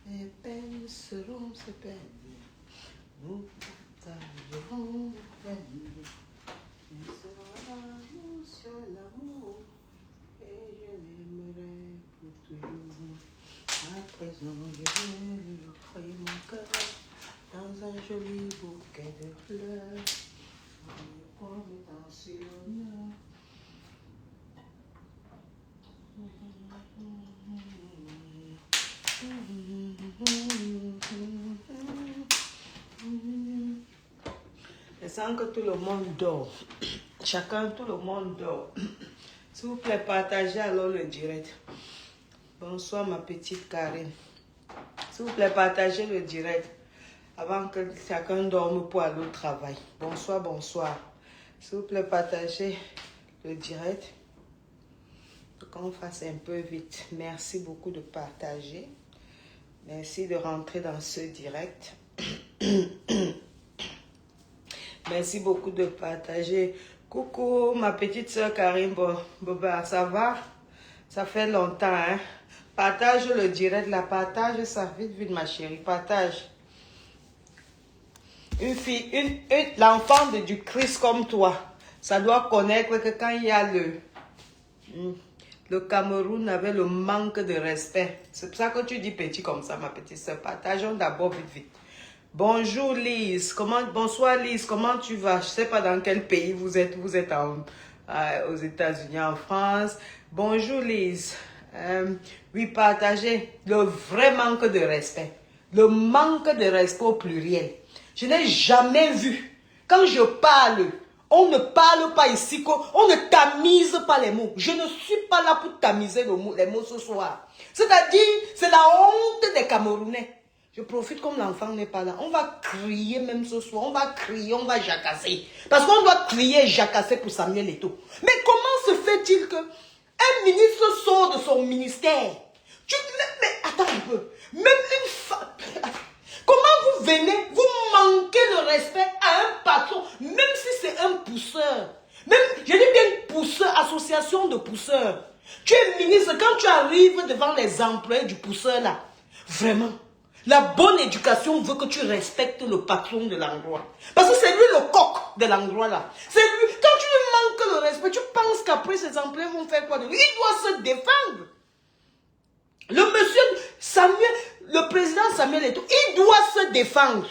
Les peines seront ses peines. Nous partagerons les peines. Il sera mon seul amour. Et je l'aimerai pour toujours. À présent, je vais lui offrir mon cœur dans un joli bouquet de fleurs. Comme dans Sion. Je sens que tout le monde dort. Tout le monde dort. S'il vous plaît, partagez alors le direct. Bonsoir ma petite Karine. S'il vous plaît, partagez le direct avant que chacun dorme pour aller au travail. Bonsoir, bonsoir. S'il vous plaît, partagez le direct. Pour qu'on fasse un peu vite. Merci beaucoup de partager. Merci de rentrer dans ce direct. Merci beaucoup de partager. Coucou, ma petite soeur Karine Boba, ça va? Ça fait longtemps, hein? Partage le direct, la partage ça vite, vite, ma chérie. Partage. Une fille, l'enfant du Christ comme toi, ça doit connaître que quand il y a le Cameroun avait le manque de respect. C'est pour ça que tu dis petit comme ça, ma petite soeur. Partageons d'abord vite, vite. Bonjour Lise, bonsoir Lise, comment tu vas? Je ne sais pas dans quel pays vous êtes aux États-Unis, en France. Bonjour Lise. Oui, partagez le vrai manque de respect. Le manque de respect au pluriel. Je n'ai jamais vu, quand je parle, on ne parle pas ici, on ne tamise pas les mots. Je ne suis pas là pour tamiser les mots ce soir. C'est-à-dire, c'est la honte des Camerounais. Je profite comme l'enfant n'est pas là. On va crier même ce soir. On va crier, on va jacasser. Parce qu'on doit crier et jacasser pour Samuel Eto'o. Mais comment se fait-il que un ministre sort de son ministère? Mais attends un peu. Même une femme... Comment vous venez, vous manquez le respect à un patron, même si c'est un pousseur. Même, je dis bien pousseur, association de pousseurs. Tu es ministre, quand tu arrives devant les employés du pousseur là, vraiment, la bonne éducation veut que tu respectes le patron de l'endroit. Parce que c'est lui le coq de l'endroit là. C'est lui, quand tu lui manques le respect, tu penses qu'après ces employés vont faire quoi de lui? Il doit se défendre. Le monsieur Samuel, le président Samuel Eto'o, il doit se défendre.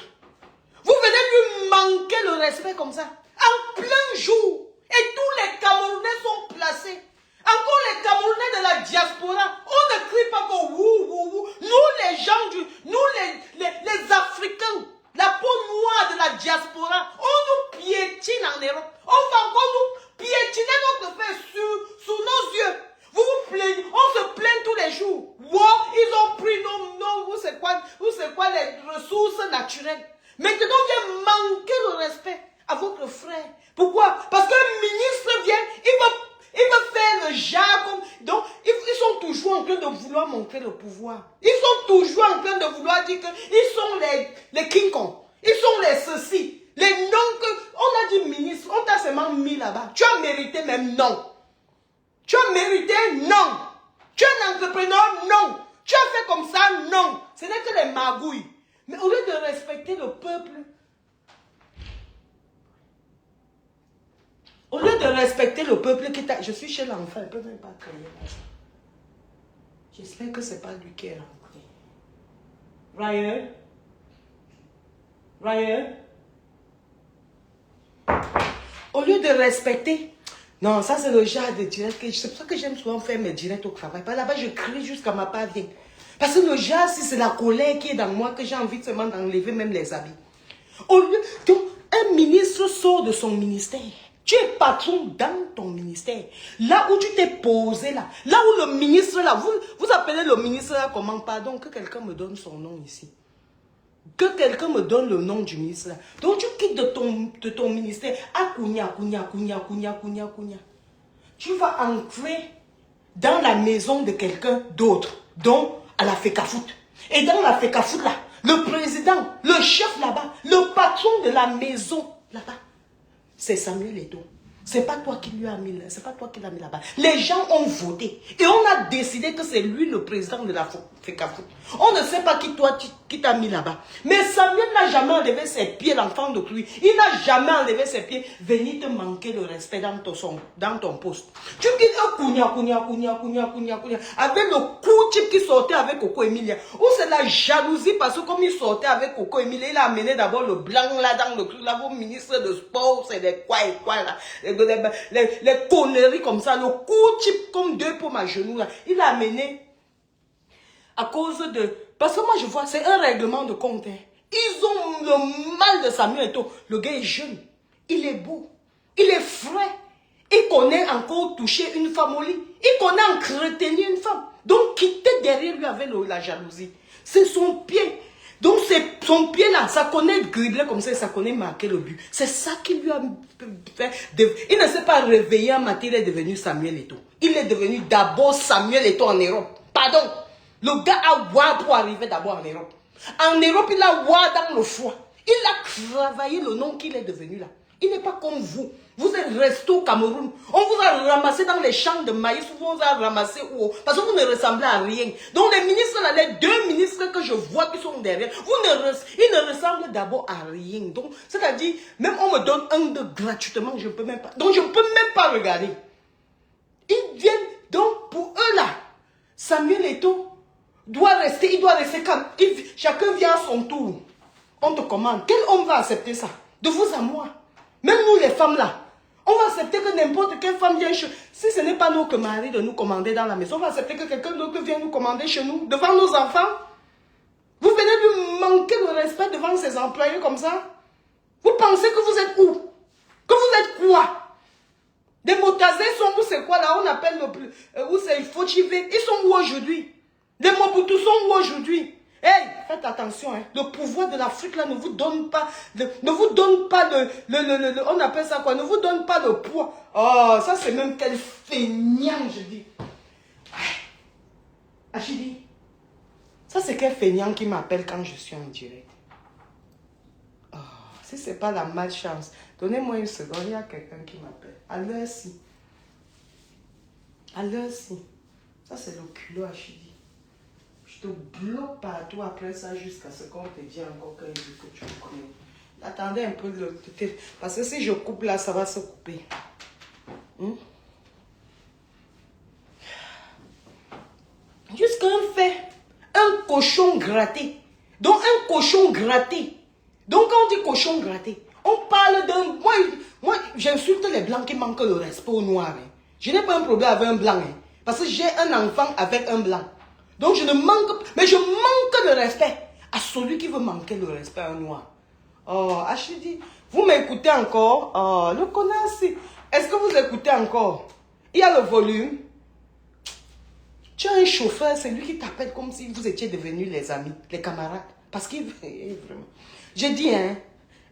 Vous venez lui manquer le respect comme ça, en plein jour. Et tous les Camerounais sont placés. Encore les Camerounais de la diaspora, on ne crie pas que wou. Nous les gens, les Africains, la peau noire de la diaspora, on nous piétine en Europe. On va encore nous piétiner notre fait sous nos yeux. Vous vous plaignez, on se plaint tous les jours. Wow, ils ont pris vous c'est quoi les ressources naturelles. Maintenant, on vient manquer le respect à votre frère. Pourquoi? Parce qu'un ministre vient, il va faire le jargon. Donc, ils sont toujours en train de vouloir montrer le pouvoir. Ils sont toujours en train de vouloir dire qu'ils sont les King Kong. Ils sont les ceci. Les noms que... On a dit ministre, on t'a seulement mis là-bas. Tu as mérité même non. Tu as mérité non. Tu es un entrepreneur non. Tu as fait comme ça non. Ce n'est que les magouilles. Mais au lieu de respecter le peuple, au lieu de respecter le peuple qui t'a... Je suis chez l'enfant, elle ne peut même pas crier là. J'espère que ce n'est pas lui qui est rentré. Ryan. Au lieu de respecter... Non, ça c'est le genre de direct. C'est pour ça que j'aime souvent faire mes directs au travail. Là-bas, je crie jusqu'à ma part vient. Parce que le genre, si c'est la colère qui est dans moi, que j'ai envie seulement d'enlever même les habits. Au lieu... Donc, un ministre sort de son ministère. Tu es patron dans ton ministère. Là où tu t'es posé là. Là où le ministre là. Vous appelez le ministre là comment? Pardon, que quelqu'un me donne son nom ici. Que quelqu'un me donne le nom du ministre là. Donc tu quittes de ton ministère. Akunya. Tu vas entrer dans la maison de quelqu'un d'autre. Donc à la FECAFOOT. Et dans la FECAFOOT là, le président, le chef là-bas, le patron de la maison là-bas, c'est Samuel Eto'o. C'est pas toi qui lui as mis, c'est pas toi qui l'as mis là-bas. Les gens ont voté et on a décidé que c'est lui le président de la FECAFOOT. On ne sait pas qui t'a mis là-bas. Mais Samuel n'a jamais enlevé ses pieds, l'enfant de lui. Il n'a jamais enlevé ses pieds. Venir te manquer le respect dans ton poste. Tu dis Kounia, avec le coup type qui sortait avec Coco Emilia. Ou c'est la jalousie parce que comme il sortait avec Coco Emilia, il a amené d'abord le blanc là dans le truc là, vos ministres de sport, c'est des quoi et quoi là. Les conneries comme ça, le coup type comme deux pommes à genoux là, il a amené à cause de... Parce que moi je vois, c'est un règlement de compte. Hein. Ils ont le mal de Samuel Eto'o. Le gars est jeune, il est beau, il est frais. Il connaît encore toucher une femme au lit. Il connaît entretenir une femme. Donc quitter derrière lui avec la jalousie. C'est son pied. Donc c'est son pied là, ça connaît dribbler comme ça connaît marquer le but. C'est ça qui lui a fait. Il ne s'est pas réveillé un matin, il est devenu Samuel Eto'o. Il est devenu d'abord Samuel Eto'o en Europe. Pardon. Le gars a oué pour arriver d'abord en Europe. En Europe, il a oué dans le froid. Il a travaillé le nom qu'il est devenu là. Il n'est pas comme vous. Vous êtes resté au Cameroun. On vous a ramassé dans les champs de maïs. On vous a ramassé où? Parce que vous ne ressemblez à rien. Donc les ministres, là, les deux ministres que je vois qui sont derrière, ils ne ressemblent d'abord à rien. Donc, c'est-à-dire, même on me donne un de gratuitement, je ne peux même pas. Donc je ne peux même pas regarder. Ils viennent, donc pour eux là, Samuel Eto'o doit rester, il doit rester calme. Chacun vient à son tour. On te commande. Quel homme va accepter ça? De vous à moi. Même nous les femmes là. On va accepter que n'importe quelle femme vienne chez nous. Si ce n'est pas notre mari de nous commander dans la maison, on va accepter que quelqu'un d'autre vienne nous commander chez nous, devant nos enfants. Vous venez lui manquer de respect devant ses employés comme ça. Vous pensez que vous êtes où? Que vous êtes quoi? Des Motazés sont où? C'est quoi là? On appelle où c'est il faut chiver. Ils sont où aujourd'hui? Les Mobutu sont où aujourd'hui? Hey, faites attention, hein. Le pouvoir de l'Afrique là ne vous donne pas, on appelle ça quoi? Ne vous donne pas le poids. Oh, ça c'est même quel feignant, je dis. Achidi, ça c'est quel feignant qui m'appelle quand je suis en direct. Oh, si c'est pas la malchance, donnez-moi une seconde, il y a quelqu'un qui m'appelle. À l'heure-ci. À l'heure-ci. Ça c'est le culot, Achidi. Je te bloque partout après ça jusqu'à ce qu'on te dise encore que tu me connais. Attendez un peu parce que si je coupe là, ça va se couper. Jusqu'à un fait, un cochon gratté. Donc un cochon gratté. Donc quand on dit cochon gratté, on parle d'un... Moi j'insulte les blancs qui manquent le respect aux noirs. Hein. Je n'ai pas un problème avec un blanc. Hein, parce que j'ai un enfant avec un blanc. Donc je ne manque, mais je manque de respect à celui qui veut manquer le respect à un noir. Oh, Achidi, vous m'écoutez encore? Oh, le connasse. Est-ce que vous écoutez encore? Il y a le volume. Tu as un chauffeur, c'est lui qui t'appelle comme si vous étiez devenus les amis, les camarades. Parce qu'il vraiment. J'ai dit, hein,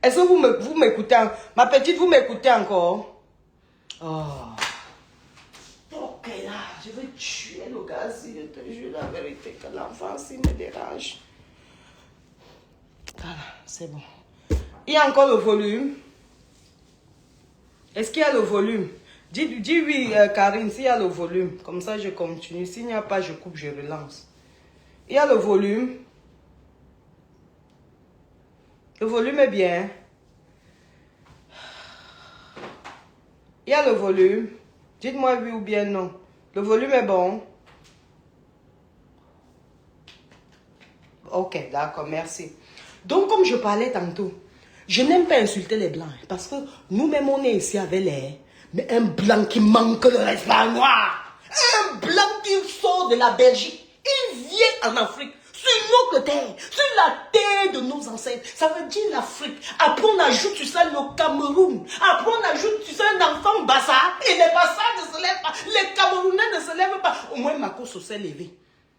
est-ce que vous m'écoutez? Ma petite, vous m'écoutez encore? Oh. Ok, là, je vais tuer le gars si je te jure la vérité que l'enfant s'il me dérange. Voilà, c'est bon. Il y a encore le volume. Est-ce qu'il y a le volume? Dis oui, Karine, s'il y a le volume. Comme ça, je continue. S'il n'y a pas, je coupe, je relance. Il y a le volume. Le volume est bien. Il y a le volume. Dites-moi oui ou bien non. Le volume est bon. Ok, d'accord, merci. Donc, comme je parlais tantôt, je n'aime pas insulter les blancs. Parce que nous-mêmes, on est ici avec les... Mais un blanc qui manque de respect à noir. Un blanc qui sort de la Belgique. Il vient en Afrique. Sur notre terre. Sur la terre de nos ancêtres. Ça veut dire l'Afrique. Après, on ajoute, tu sais, le Cameroun. Après, on ajoute, tu sais, un enfant Bassa. Et les Bassa ne se lèvent pas. Les Camerounais ne se lèvent pas. Au moins, ma cause s'est levée.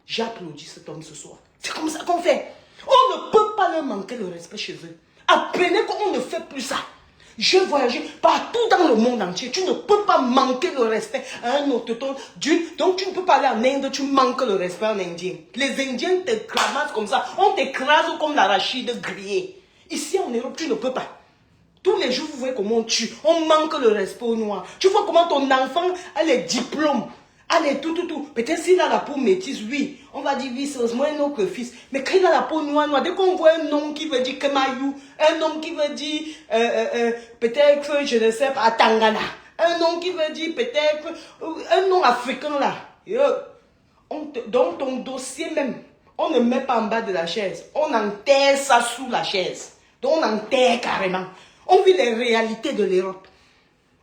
J'applaudis cet homme ce soir. C'est comme ça qu'on fait. On ne peut pas leur manquer le respect chez eux. Apprenez qu'on ne fait plus ça. Je voyage partout dans le monde entier. Tu ne peux pas manquer le respect à un autochtone. Donc tu ne peux pas aller en Inde, tu manques le respect en Indien. Les Indiens t'écrasent comme ça. On t'écrase comme l'arachide grillé. Ici en Europe, tu ne peux pas. Tous les jours, vous voyez comment on tue. On manque le respect aux Noirs. Tu vois comment ton enfant a les diplômes. Allez, tout. Peut-être s'il a la peau métisse, oui. On va dire, oui, c'est moins un autre fils. Mais quand il a la peau noire, dès qu'on voit un nom qui veut dire Kemayou, un nom qui veut dire, peut-être, je ne sais pas, Tangana. Un nom qui veut dire, peut-être, un nom africain, là. Dans ton dossier même, on ne met pas en bas de la chaise. On enterre ça sous la chaise. Donc, on enterre carrément. On vit les réalités de l'Europe.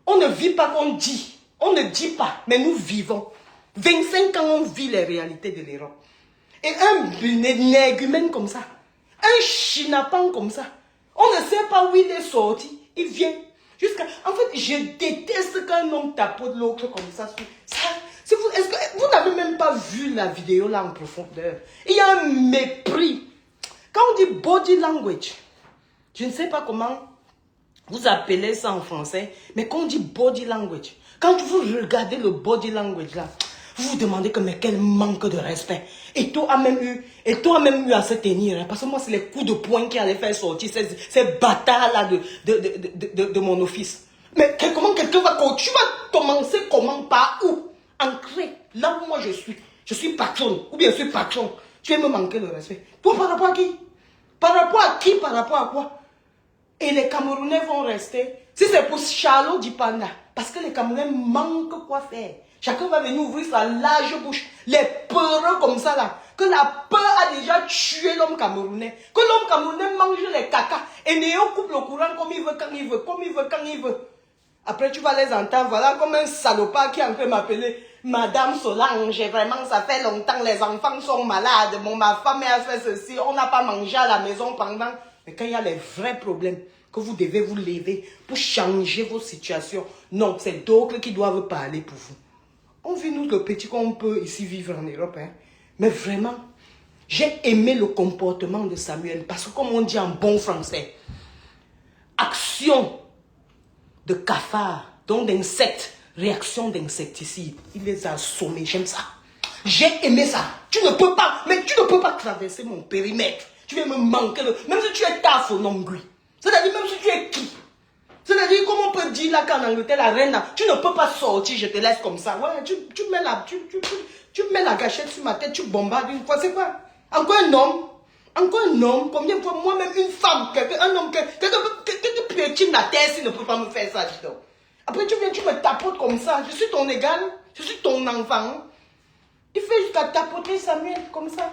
On ne vit pas qu'on dit. On ne dit pas, mais nous vivons. 25 ans, on vit les réalités de l'Europe. Et un énergumène comme ça, un chinapan comme ça, on ne sait pas où il est sorti. Il vient jusqu'à... En fait, je déteste qu'un homme tapote l'autre comme ça. Est-ce que vous n'avez même pas vu la vidéo là en profondeur? Il y a un mépris. Quand on dit body language, je ne sais pas comment vous appelez ça en français, mais quand on dit body language, quand vous regardez le body language là, vous vous demandez que mais quel manque de respect. Et toi a même eu à se tenir, hein, parce que moi c'est les coups de poing qui allaient faire sortir ces bâtards là de mon office. Mais comment quelqu'un va... Tu vas commencer comment, par où? Ancré, là où moi je suis patron, ou bien je suis patron. Tu vas me manquer le respect. Toi par rapport à qui? Par rapport à qui? Par rapport à quoi? Et les Camerounais vont rester. Si c'est pour Charlot dit Panda, parce que les Camerounais manquent quoi faire. Chacun va venir ouvrir sa large bouche. Les peureux comme ça là. Que la peur a déjà tué l'homme camerounais. Que l'homme camerounais mange les caca. Et Néo coupe le courant comme il veut, quand il veut, comme il veut, quand il veut. Après tu vas les entendre, voilà comme un salopard qui est en train de m'appeler Madame Solange. Vraiment, ça fait longtemps, les enfants sont malades. Bon, ma femme a fait ceci, on n'a pas mangé à la maison pendant... Mais quand il y a les vrais problèmes, que vous devez vous lever pour changer vos situations, non, c'est d'autres qui doivent parler pour vous. On vit nous le petit qu'on peut ici vivre en Europe, hein. Mais vraiment, j'ai aimé le comportement de Samuel, parce que comme on dit en bon français, action de cafard, donc d'insectes, réaction d'insecticide, il les a assommés, j'aime ça. J'ai aimé ça. Tu ne peux pas, mais tu ne peux pas traverser mon périmètre. Tu viens me manquer, même si tu es taf au nombril. C'est-à-dire, même si tu es qui? C'est-à-dire, comment on peut dire là qu'en Angleterre, la reine, là, tu ne peux pas sortir, je te laisse comme ça. Ouais, tu mets la gâchette sur ma tête, tu bombardes une fois, c'est quoi? Encore un homme, combien de fois, moi-même, une femme, un homme, quelqu'un piétine la terre s'il ne peut pas me faire ça, dis donc. Après, tu viens, tu me tapotes comme ça, je suis ton égal, je suis ton enfant. Il fait jusqu'à tapoter Samuel, comme ça.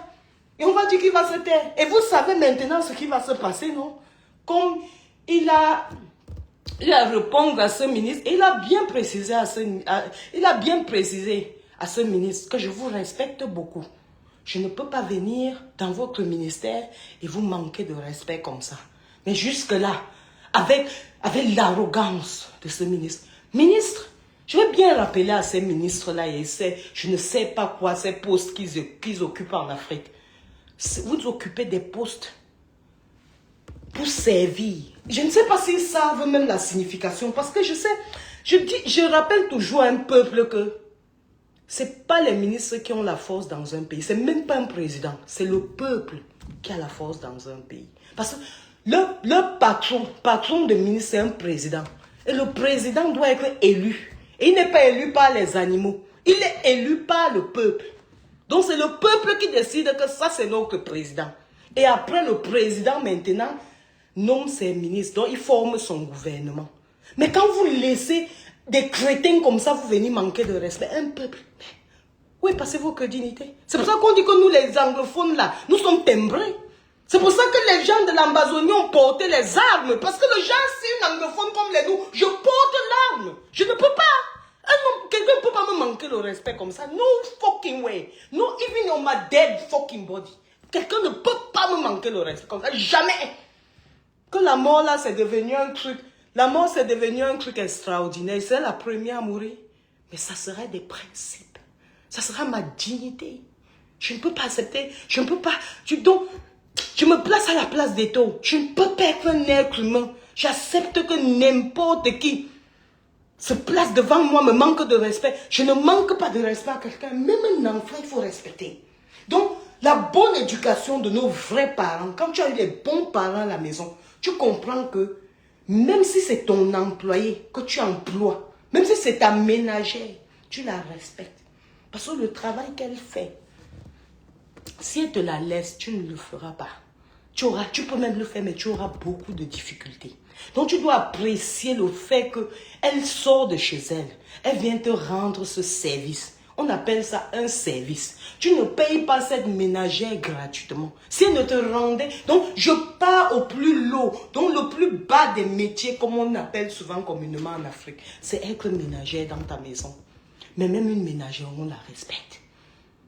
Et on va dire qu'il va se taire. Et vous savez maintenant ce qui va se passer, non? Comme il a répondu à ce ministre, et il a bien précisé à ce ministre que je vous respecte beaucoup. Je ne peux pas venir dans votre ministère et vous manquer de respect comme ça. Mais jusque-là, avec l'arrogance de ce ministre. Ministre, je vais bien rappeler à ces ministres-là et je ne sais pas quoi, ces postes qu'ils occupent en Afrique. Vous occupez des postes pour servir. Je ne sais pas s'ils savent même la signification, parce que je rappelle toujours à un peuple que ce n'est pas les ministres qui ont la force dans un pays, c'est même pas un président, c'est le peuple qui a la force dans un pays. Parce que le patron de ministre, c'est un président. Et le président doit être élu. Et il n'est pas élu par les animaux, il est élu par le peuple. Donc c'est le peuple qui décide que ça c'est notre président. Et après le président maintenant nomme ses ministres, donc il forme son gouvernement. Mais quand vous laissez des crétins comme ça, vous venez manquer de respect. Un peuple, où est passée votre dignité? C'est pour ça qu'on dit que nous les anglophones là, nous sommes timbrés. C'est pour ça que les gens de l'Ambazonie ont porté les armes. Parce que le gens, c'est une anglophone comme les nous, je porte l'arme. Je ne peux pas. Quelqu'un ne peut pas me manquer le respect comme ça. No fucking way. No even on my dead fucking body. Quelqu'un ne peut pas me manquer le respect comme ça. Jamais. Que la mort là, c'est devenu un truc. La mort, c'est devenu un truc extraordinaire. C'est la première à mourir. Mais ça serait des principes. Ça sera ma dignité. Je ne peux pas accepter. Je ne peux pas. Donc, je me place à la place des taux. Je ne peux pas être un être humain. J'accepte que n'importe qui se place devant moi, me manque de respect. Je ne manque pas de respect à quelqu'un. Même un enfant, il faut respecter. Donc, la bonne éducation de nos vrais parents, quand tu as eu les bons parents à la maison, tu comprends que même si c'est ton employé que tu emploies, même si c'est ta ménagère, tu la respectes. Parce que le travail qu'elle fait, si elle te la laisse, tu ne le feras pas. Tu peux même le faire, mais tu auras beaucoup de difficultés. Donc tu dois apprécier le fait qu'elle sort de chez elle. Elle vient te rendre ce service. On appelle ça un service. Tu ne payes pas cette ménagère gratuitement. Si elle ne te rendait... Donc, je pars au plus low, donc le plus bas des métiers, comme on appelle souvent communément en Afrique. C'est être ménagère dans ta maison. Mais même une ménagère, on la respecte.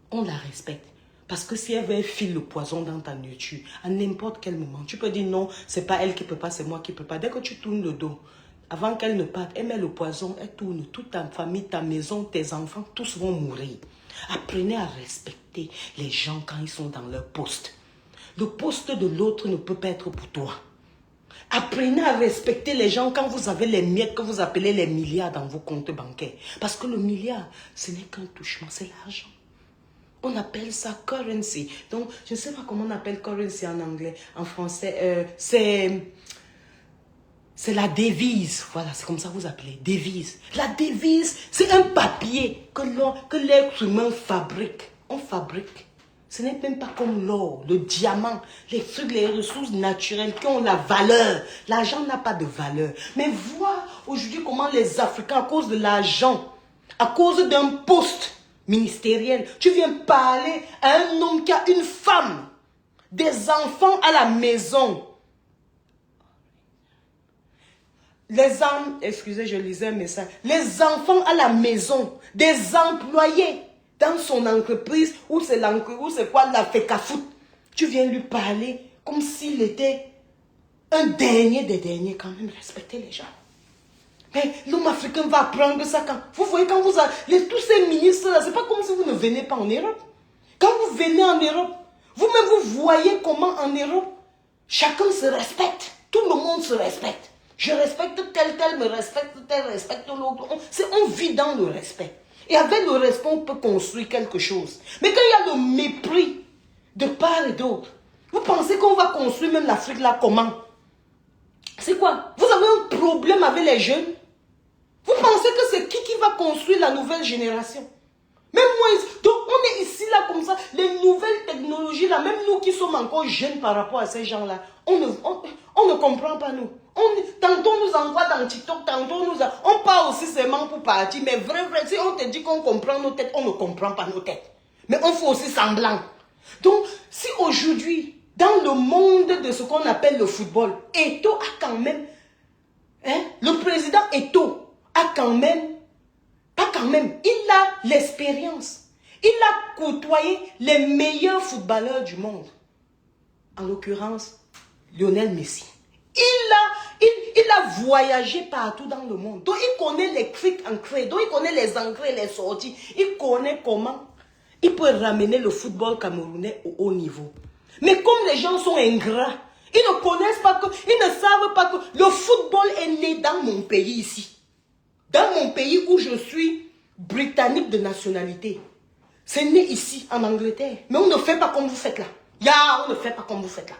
On la respecte. Parce que si elle veut filer le poison dans ta nourriture, à n'importe quel moment, tu peux dire non, c'est pas elle qui peut pas, c'est moi qui peux pas. Dès que tu tournes le dos, avant qu'elle ne parte, elle met le poison, elle tourne, toute ta famille, ta maison, tes enfants, tous vont mourir. Apprenez à respecter les gens quand ils sont dans leur poste. Le poste de l'autre ne peut pas être pour toi. Apprenez à respecter les gens quand vous avez les miettes que vous appelez les milliards dans vos comptes bancaires. Parce que le milliard, ce n'est qu'un touchement, c'est l'argent. On appelle ça currency. Donc, je ne sais pas comment on appelle currency en anglais. En français, c'est la devise. Voilà, c'est comme ça que vous appelez, devise. La devise, c'est un papier que l'être humain fabrique. On fabrique. Ce n'est même pas comme l'or, le diamant, les trucs, les ressources naturelles qui ont la valeur. L'argent n'a pas de valeur. Mais vois aujourd'hui comment les Africains, à cause de l'argent, à cause d'un poste ministériel, tu viens parler à un homme qui a une femme, des enfants à la maison. Excusez, je lisais un message. Les enfants à la maison, des employés dans son entreprise, ou c'est quoi, la FECAFOOT. Tu viens lui parler comme s'il était un dernier des derniers. Quand même, respectez les gens. Mais l'homme africain va apprendre ça quand... Vous voyez, quand vous avez... Tous ces ministres-là, c'est pas comme si vous ne venez pas en Europe. Quand vous venez en Europe, vous-même, vous voyez comment en Europe, chacun se respecte. Tout le monde se respecte. Je respecte tel me respecte, tel respecte l'autre. On vit dans le respect. Et avec le respect, on peut construire quelque chose. Mais quand il y a le mépris de part et d'autre, vous pensez qu'on va construire même l'Afrique là comment? C'est quoi? Vous avez un problème avec les jeunes? Vous pensez que c'est qui va construire la nouvelle génération? Même moi, donc on est ici là comme ça, les nouvelles technologies là, même nous qui sommes encore jeunes par rapport à ces gens là, on ne comprend pas nous. Tantôt on nous envoie dans TikTok, tantôt on part aussi seulement pour partir, mais vrai, si on te dit qu'on comprend nos têtes, on ne comprend pas nos têtes. Mais on fait aussi semblant. Donc, si aujourd'hui, dans le monde de ce qu'on appelle le football, Eto'o a quand même, le président Eto'o a quand même, il a l'expérience. Il a côtoyé les meilleurs footballeurs du monde. En l'occurrence, Lionel Messi. Il a voyagé partout dans le monde. Donc, il connaît les clics en clé. Donc, il connaît les entrées, les sorties. Il connaît comment il peut ramener le football camerounais au haut niveau. Mais comme les gens sont ingrats, ils ne connaissent pas ils ne savent pas que le football est né dans mon pays ici. Dans mon pays où je suis britannique de nationalité. C'est né ici, en Angleterre. Mais on ne fait pas comme vous faites là. On ne fait pas comme vous faites là.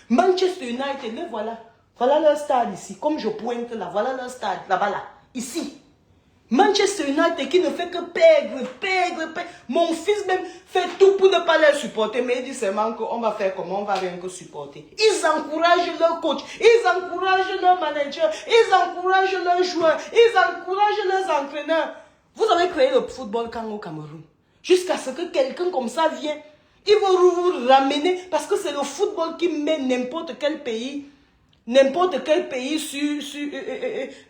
Manchester United, les voilà. Voilà leur stade ici. Comme je pointe là, voilà leur stade, là-bas là. Ici. Manchester United qui ne fait que perdre. Mon fils même fait tout pour ne pas les supporter. Mais il dit seulement qu'on va faire comment, on va rien que supporter. Ils encouragent leur coach, ils encouragent leur manager, ils encouragent leurs joueurs, ils encouragent leurs entraîneurs. Vous avez créé le football quand au Cameroun. Jusqu'à ce que quelqu'un comme ça vienne, il va vous ramener, parce que c'est le football qui met n'importe quel pays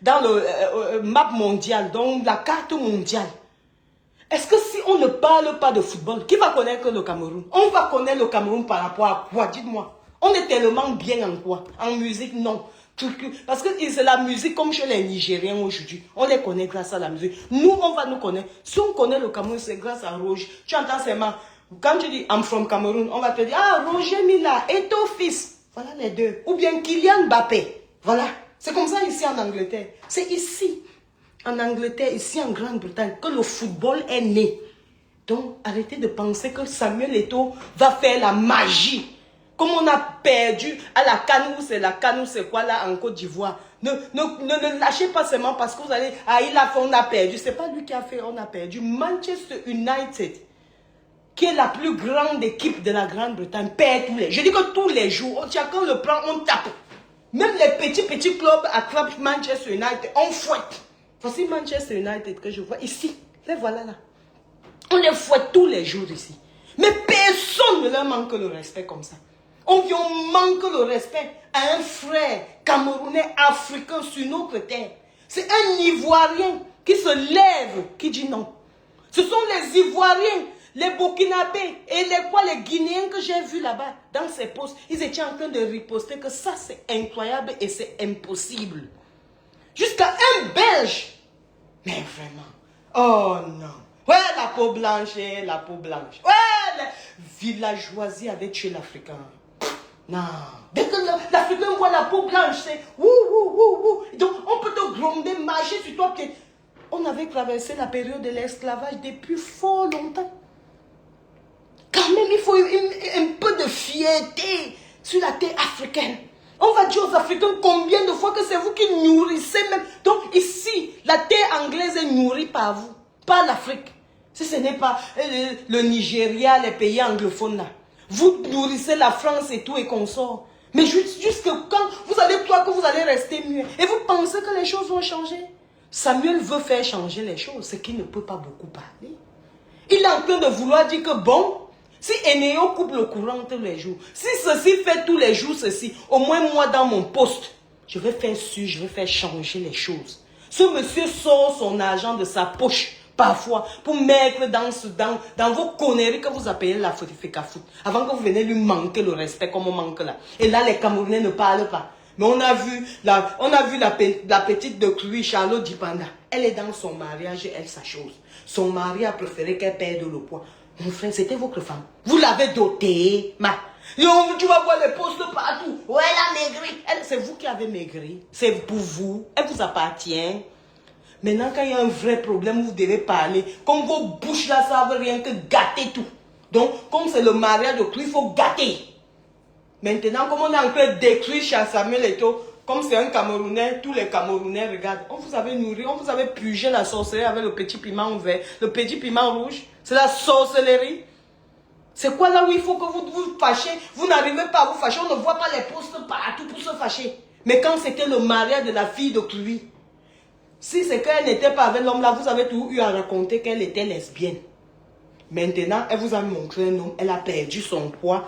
dans le map mondial, donc la carte mondiale. Est-ce que si on ne parle pas de football, qui va connaître le Cameroun? On va connaître le Cameroun par rapport à quoi? Dites-moi. On est tellement bien en quoi? En musique, non. Parce que c'est la musique comme chez les Nigériens aujourd'hui. On les connaît grâce à la musique. Nous, on va nous connaître. Si on connaît le Cameroun, c'est grâce à Roger. Tu entends seulement, quand tu dis I'm from Cameroun, on va te dire, Roger Mila, Eto'o fils. Voilà les deux. Ou bien Kylian Mbappé. Voilà. C'est comme ça ici en Angleterre. C'est ici, en Angleterre, ici en Grande-Bretagne, que le football est né. Donc, arrêtez de penser que Samuel Eto'o va faire la magie. Comme on a perdu à la CAN, ou c'est la CAN, ou c'est quoi là en Côte d'Ivoire. Ne lâchez pas seulement parce que vous allez... Ah, il a fait, on a perdu. C'est pas lui qui a fait, on a perdu. Manchester United, qui est la plus grande équipe de la Grande-Bretagne, perd tous les... Je dis que tous les jours, chacun le prend, on tape. Même les petits clubs attrapent Manchester United, on fouette. Voici Manchester United que je vois ici. Les voilà là. On les fouette tous les jours ici. Mais personne ne leur manque le respect comme ça. On manque le respect à un frère camerounais africain sur notre terre. C'est un Ivoirien qui se lève, qui dit non. Ce sont les Ivoiriens, les Burkinabés et les Guinéens que j'ai vus là-bas, dans ces postes. Ils étaient en train de riposter que ça c'est incroyable et c'est impossible. Jusqu'à un Belge. Mais vraiment. Oh non. Ouais, la peau blanche, la peau blanche. Ouais, la villageoisie avait tué l'Africain. Non. Dès que l'Africain voit la peau blanche, c'est ouh. Donc, on peut te gronder, marcher sur toi. On avait traversé la période de l'esclavage depuis fort longtemps. Quand même, il faut un peu de fierté sur la terre africaine. On va dire aux Africains combien de fois que c'est vous qui nourrissez même. Donc ici, la terre anglaise est nourrie par vous, pas l'Afrique. Si ce n'est pas le Nigeria, les pays anglophones là. Vous nourrissez la France et tout et consorts. Mais jusque quand vous allez croire que vous allez rester mieux. Et vous pensez que les choses vont changer. Samuel veut faire changer les choses, c'est qu'il ne peut pas beaucoup parler. Il est en train de vouloir dire que bon, si Enéo coupe le courant tous les jours, si ceci fait tous les jours ceci, au moins moi dans mon poste, je vais faire changer les choses. Ce monsieur sort son argent de sa poche, parfois, pour mettre dans vos conneries que vous appelez la foot, avant que vous venez lui manquer le respect comme on manque là. Et là, les Camerounais ne parlent pas. Mais on a vu la petite de Cruy, Charlotte Dipanda. Elle est dans son mariage et elle sa chose. Son mari a préféré qu'elle perde le poids. Mon frère, c'était votre femme. Vous l'avez dotée, tu vas voir les postes partout. Ouais, elle a maigri. C'est vous qui avez maigri. C'est pour vous. Elle vous appartient. Maintenant, quand il y a un vrai problème, vous devez parler. Comme vos bouches là, ça ne veut rien que gâter tout. Donc, comme c'est le mariage de Cruy, il faut gâter. Maintenant, comme on est en train de détruire Samuel Eto'o, comme c'est un Camerounais, tous les Camerounais regardent. On vous avait nourri, on vous avait purgé la sorcellerie avec le petit piment vert, le petit piment rouge. C'est la sorcellerie. C'est quoi là où il faut que vous vous fâchez? Vous n'arrivez pas à vous fâcher, on ne voit pas les postes partout pour se fâcher. Mais quand c'était le mariage de la fille de Cruy, si c'est qu'elle n'était pas avec l'homme là, vous avez tout eu à raconter qu'elle était lesbienne. Maintenant, elle vous a montré un homme, elle a perdu son poids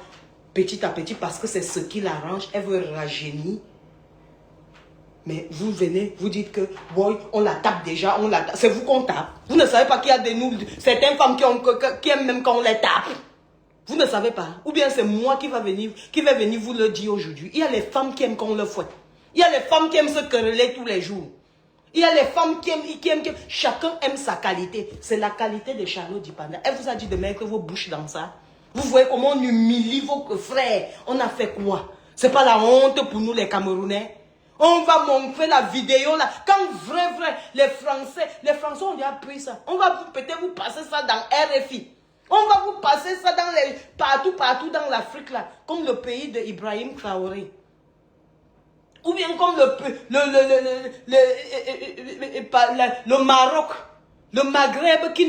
petit à petit parce que c'est ce qui l'arrange, elle veut rajeunir. Mais vous venez, vous dites que boy, on la tape déjà, c'est vous qu'on tape. Vous ne savez pas qu'il y a certaines femmes qui aiment même quand on les tape. Vous ne savez pas. Ou bien c'est moi qui vais venir vous le dire aujourd'hui. Il y a les femmes qui aiment quand on le fouette. Il y a les femmes qui aiment se quereller tous les jours. Il y a les femmes qui aiment. Chacun aime sa qualité. C'est la qualité de Charlotte Dipanda. Elle vous a dit de mettre vos bouches dans ça. Vous voyez comment on humilie vos frères. On a fait quoi? C'est pas la honte pour nous les Camerounais. On va montrer la vidéo là. Quand vrai, les Français ont déjà pris ça. On va peut-être vous passer ça dans RFI. On va vous passer ça partout dans l'Afrique là. Comme le pays de Ibrahim Traoré. Ou bien comme le Maroc. Le Maghreb qui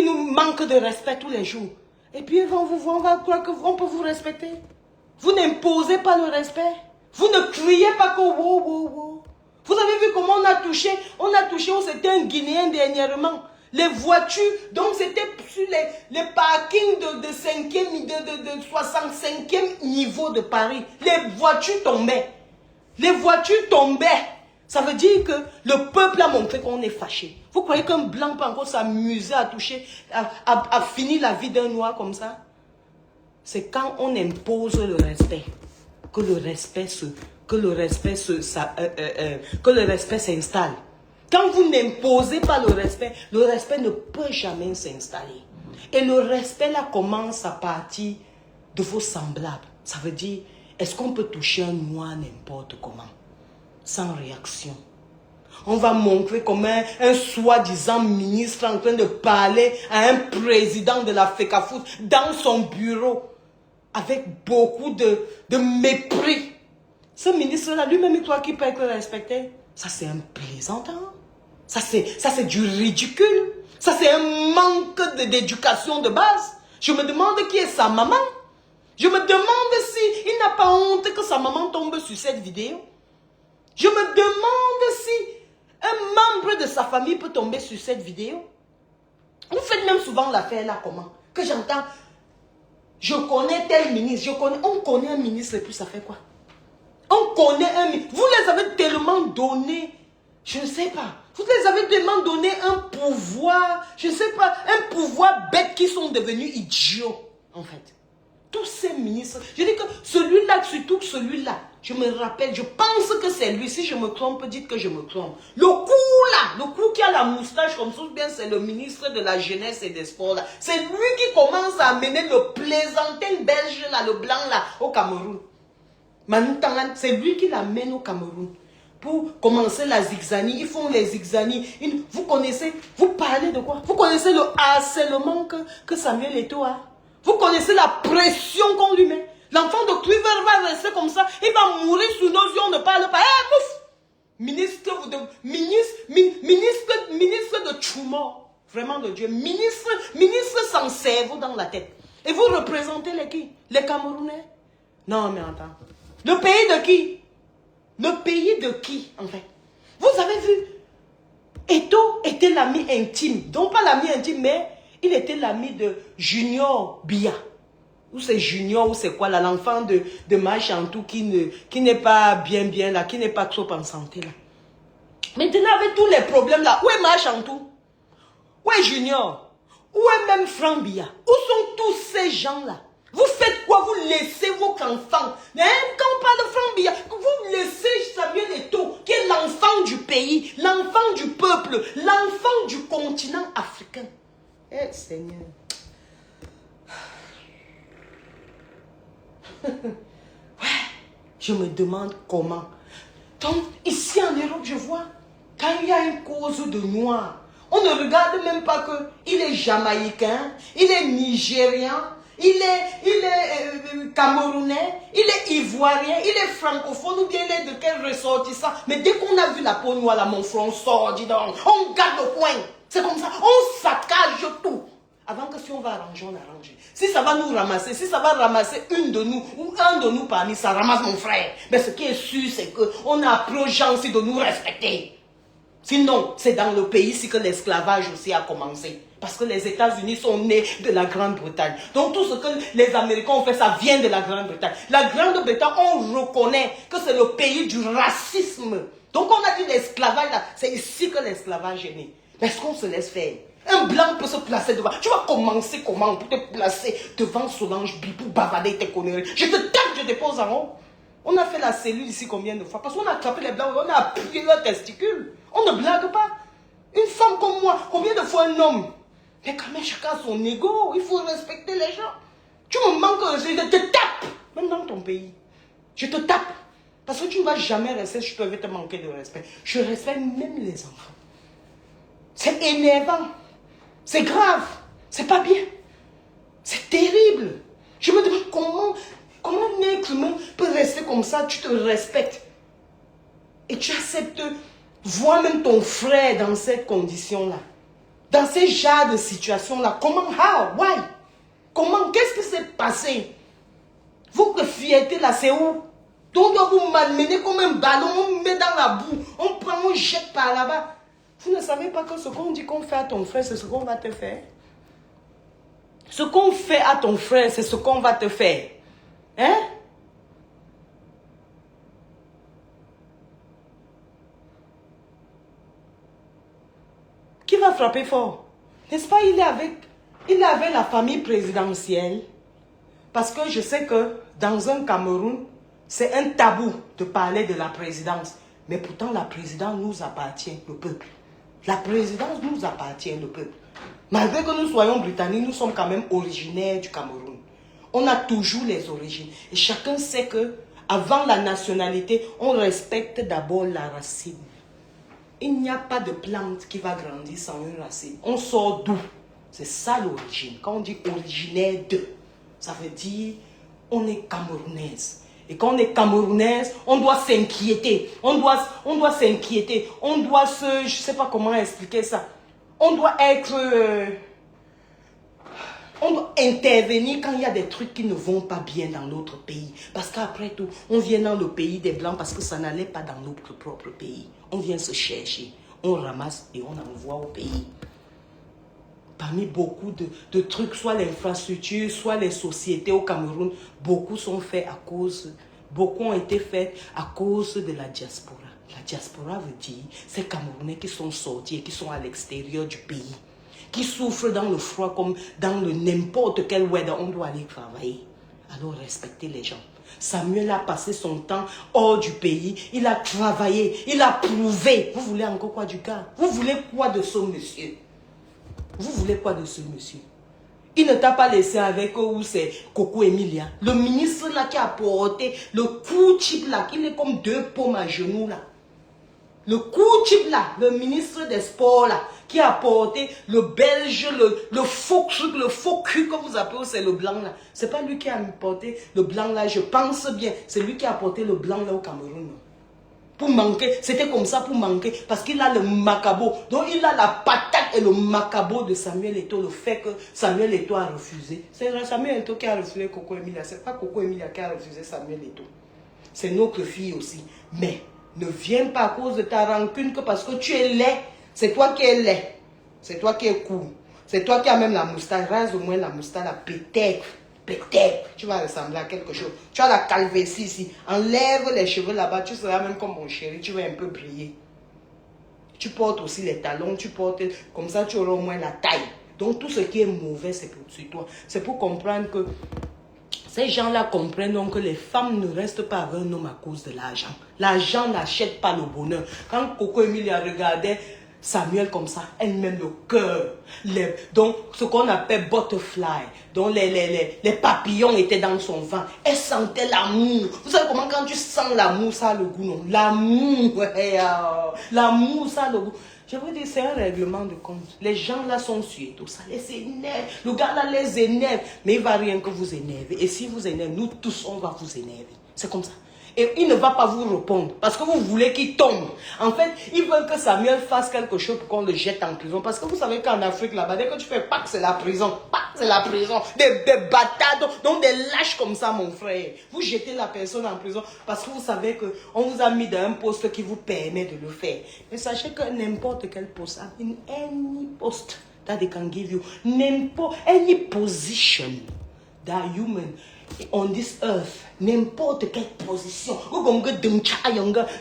nous manque de respect tous les jours. Et puis on va croire qu'on peut vous respecter. Vous n'imposez pas le respect. Vous ne criez pas que wow. Vous avez vu comment on a touché, c'était un Guinéen dernièrement. Les voitures, donc c'était sur les parkings de 5e, de 65e niveau de Paris. Les voitures tombaient. Ça veut dire que le peuple a montré qu'on est fâché. Vous croyez qu'un blanc peut encore s'amuser à toucher, à finir la vie d'un noir comme ça? C'est quand on impose le respect que le respect s'installe. Quand vous n'imposez pas le respect ne peut jamais s'installer. Et le respect là commence à partir de vos semblables. Ça veut dire, est-ce qu'on peut toucher un noir n'importe comment? Sans réaction. On va montrer comme un soi-disant ministre en train de parler à un président de la FECAFOOT dans son bureau. Avec beaucoup de mépris. Ce ministre-là, lui-même, il croit qu'il peut être respecté. Ça, c'est un plaisantin. Ça, c'est du ridicule. Ça, c'est un manque d'éducation de base. Je me demande qui est sa maman. Je me demande si il n'a pas honte que sa maman tombe sur cette vidéo. Je me demande si un membre de sa famille peut tomber sur cette vidéo. Vous faites même souvent l'affaire là, comment? Que j'entends, je connais tel ministre, on connaît un ministre et puis ça fait quoi? On connaît un ministre. Vous les avez tellement donné, je ne sais pas. Vous les avez tellement donné un pouvoir, je ne sais pas, un pouvoir bête qui sont devenus idiots, en fait. Tous ces ministres, je dis que celui-là, surtout celui-là, je me rappelle, je pense que c'est lui. Si je me trompe, dites que je me trompe. Le coup là, le coup qui a la moustache comme ça, bien c'est le ministre de la jeunesse et des sports là. C'est lui qui commence à amener le plaisantin belge là, le blanc là, au Cameroun. C'est lui qui l'amène au Cameroun. Pour commencer la zigzanie, ils font les zigzanies. Vous connaissez, vous parlez de quoi? Vous connaissez le harcèlement que Samuel Eto'o a? Vous connaissez la pression qu'on lui met? L'enfant de Cleaver va rester comme ça, il va mourir sous nos yeux, on ne parle pas. Eh, pouf! Ministre de Tchouma, vraiment de Dieu. Ministre sans cerveau dans la tête. Et vous représentez les qui? Les Camerounais? Non, mais attends. Le pays de qui? Le pays de qui, en fait? Vous avez vu? Eto'o était l'ami intime. Donc pas l'ami intime, mais il était l'ami de Junior Bia. Ou c'est Junior, ou c'est quoi là, l'enfant de Machantou qui n'est pas bien là, qui n'est pas trop en santé là. Maintenant avec tous les problèmes là, où est Machantou? Où est Junior? Où est même Franck Bia? Où sont tous ces gens là? Vous faites quoi? Vous laissez vos enfants. Hein? Quand on parle de Franck Bia, vous laissez Samuel Eto'o, qui est l'enfant du pays, l'enfant du peuple, l'enfant du continent africain. Eh Seigneur. Ouais, je me demande comment. Donc, ici en Europe, je vois, quand il y a une cause de noir, on ne regarde même pas qu'il est jamaïcain, il est nigérien, il est camerounais, il est ivoirien, il est francophone ou bien il est de quel ressortissant. Mais dès qu'on a vu la peau noire, là, mon front sort, dis donc, on garde le coin. C'est comme ça, on saccage tout. Avant que si on va arranger, on arrange. Si ça va nous ramasser, si ça va ramasser une de nous ou un de nous parmi, ça ramasse mon frère. Mais ce qui est sûr, c'est qu'on a urgence de nous respecter. Sinon, c'est dans le pays ici que l'esclavage aussi a commencé. Parce que les États-Unis sont nés de la Grande-Bretagne. Donc tout ce que les Américains ont fait, ça vient de la Grande-Bretagne. La Grande-Bretagne, on reconnaît que c'est le pays du racisme. Donc on a dit l'esclavage, là, c'est ici que l'esclavage est né. Mais est-ce qu'on se laisse faire? Un blanc peut se placer devant. Tu vas commencer comment pour te placer devant Solange Bi pour bavader tes conneries. Je te tape, je te pose en haut. On a fait la cellule ici combien de fois? Parce qu'on a attrapé les blancs, on a appuyé leurs testicules. On ne blague pas. Une femme comme moi, combien de fois un homme? Mais quand même, chacun a son ego. Il faut respecter les gens. Tu me manques de respect, je te tape. Même dans ton pays. Je te tape. Parce que tu ne vas jamais rester, je peux te manquer de respect. Je respecte même les enfants. C'est énervant. C'est grave. C'est pas bien. C'est terrible. Je me demande comment un être humain peut rester comme ça. Tu te respectes. Et tu acceptes voir même ton frère dans cette condition-là. Dans ces genres de situations-là. Comment? How? Why? Comment? Qu'est-ce qui s'est passé? Votre fierté là, c'est où? Donc on doit vous malmener comme un ballon. On met dans la boue. On prend, on jette par là-bas. Vous ne savez pas que ce qu'on dit qu'on fait à ton frère, c'est ce qu'on va te faire. Ce qu'on fait à ton frère, c'est ce qu'on va te faire. Hein? Qui va frapper fort? N'est-ce pas, il est avec la famille présidentielle. Parce que je sais que dans un Cameroun, c'est un tabou de parler de la présidence. Mais pourtant, la présidence nous appartient, le peuple. La présidence nous appartient, le peuple. Malgré que nous soyons britanniques, nous sommes quand même originaires du Cameroun. On a toujours les origines. Et chacun sait que avant la nationalité, on respecte d'abord la racine. Il n'y a pas de plante qui va grandir sans une racine. On sort d'où? C'est ça l'origine. Quand on dit originaire de, ça veut dire on est camerounaise. Et quand on est camerounaise, on doit s'inquiéter. On doit s'inquiéter. On doit se... Je ne sais pas comment expliquer ça. On doit être... on doit intervenir quand il y a des trucs qui ne vont pas bien dans notre pays. Parce qu'après tout, on vient dans le pays des Blancs parce que ça n'allait pas dans notre propre pays. On vient se chercher. On ramasse et on envoie au pays. Parmi beaucoup de trucs, soit l'infrastructure, soit les sociétés au Cameroun, beaucoup sont faits à cause, beaucoup ont été faits à cause de la diaspora. La diaspora veut dire ces Camerounais qui sont sortis et qui sont à l'extérieur du pays, qui souffrent dans le froid comme dans le n'importe quel weather, on doit aller travailler. Alors respectez les gens. Samuel a passé son temps hors du pays, il a travaillé, il a prouvé. Vous voulez encore quoi du gars? Vous voulez quoi de ce monsieur? Vous voulez quoi de ce monsieur? Il ne t'a pas laissé avec eux où c'est Coco Emilia. Le ministre là qui a porté le coup type là, il est comme deux paumes à genoux là. Le coup type là, le ministre des Sports là, qui a porté le belge, le faux truc, le faux cul que vous appelez, c'est le blanc là. C'est pas lui qui a porté le blanc là, je pense bien. C'est lui qui a porté le blanc là au Cameroun. Pour manquer, c'était comme ça pour manquer, parce qu'il a le macabo. Donc il a la patate et le macabo de Samuel Eto'o, le fait que Samuel Eto'o a refusé. C'est Samuel Eto'o qui a refusé Coco Emilia, c'est pas Coco Emilia qui a refusé Samuel Eto'o. C'est notre fille aussi. Mais ne viens pas à cause de ta rancune que parce que tu es laid, c'est toi qui es laid, c'est toi qui es cool, c'est toi qui as même la moustache, rase au moins la moustache là, peut-être. Peut-être, tu vas ressembler à quelque chose. Tu as la calvitie ici. Enlève les cheveux là-bas. Tu seras même comme mon chéri. Tu vas un peu briller. Tu portes aussi les talons. Tu portes comme ça, tu auras au moins la taille. Donc, tout ce qui est mauvais, c'est pour toi. C'est pour comprendre que ces gens-là comprennent donc que les femmes ne restent pas avec un homme à cause de l'argent. L'argent n'achète pas le bonheur. Quand Coco Emilia regardait Samuel comme ça, elle-même le cœur. Donc, ce qu'on appelle butterfly, donc les papillons étaient dans son ventre. Elle sentait l'amour. Vous savez comment quand tu sens l'amour, ça a le goût, non? L'amour, l'amour, ça a le goût. Je vous dis, c'est un règlement de compte. Les gens là sont suédos, ça les énerve. Le gars là les énerve, mais il ne va rien que vous énerver. Et si vous énervez, nous tous, on va vous énerver. C'est comme ça. Et il ne va pas vous répondre parce que vous voulez qu'il tombe. En fait, ils veulent que Samuel fasse quelque chose pour qu'on le jette en prison. Parce que vous savez qu'en Afrique, là-bas, dès que tu fais pack, c'est la prison. Pack, c'est la prison. Des bâtards, donc des lâches comme ça, mon frère. Vous jetez la personne en prison parce que vous savez qu'on vous a mis dans un poste qui vous permet de le faire. Mais sachez que n'importe quel poste, any post that they can give you, any position that human on this earth, n'importe quelle position,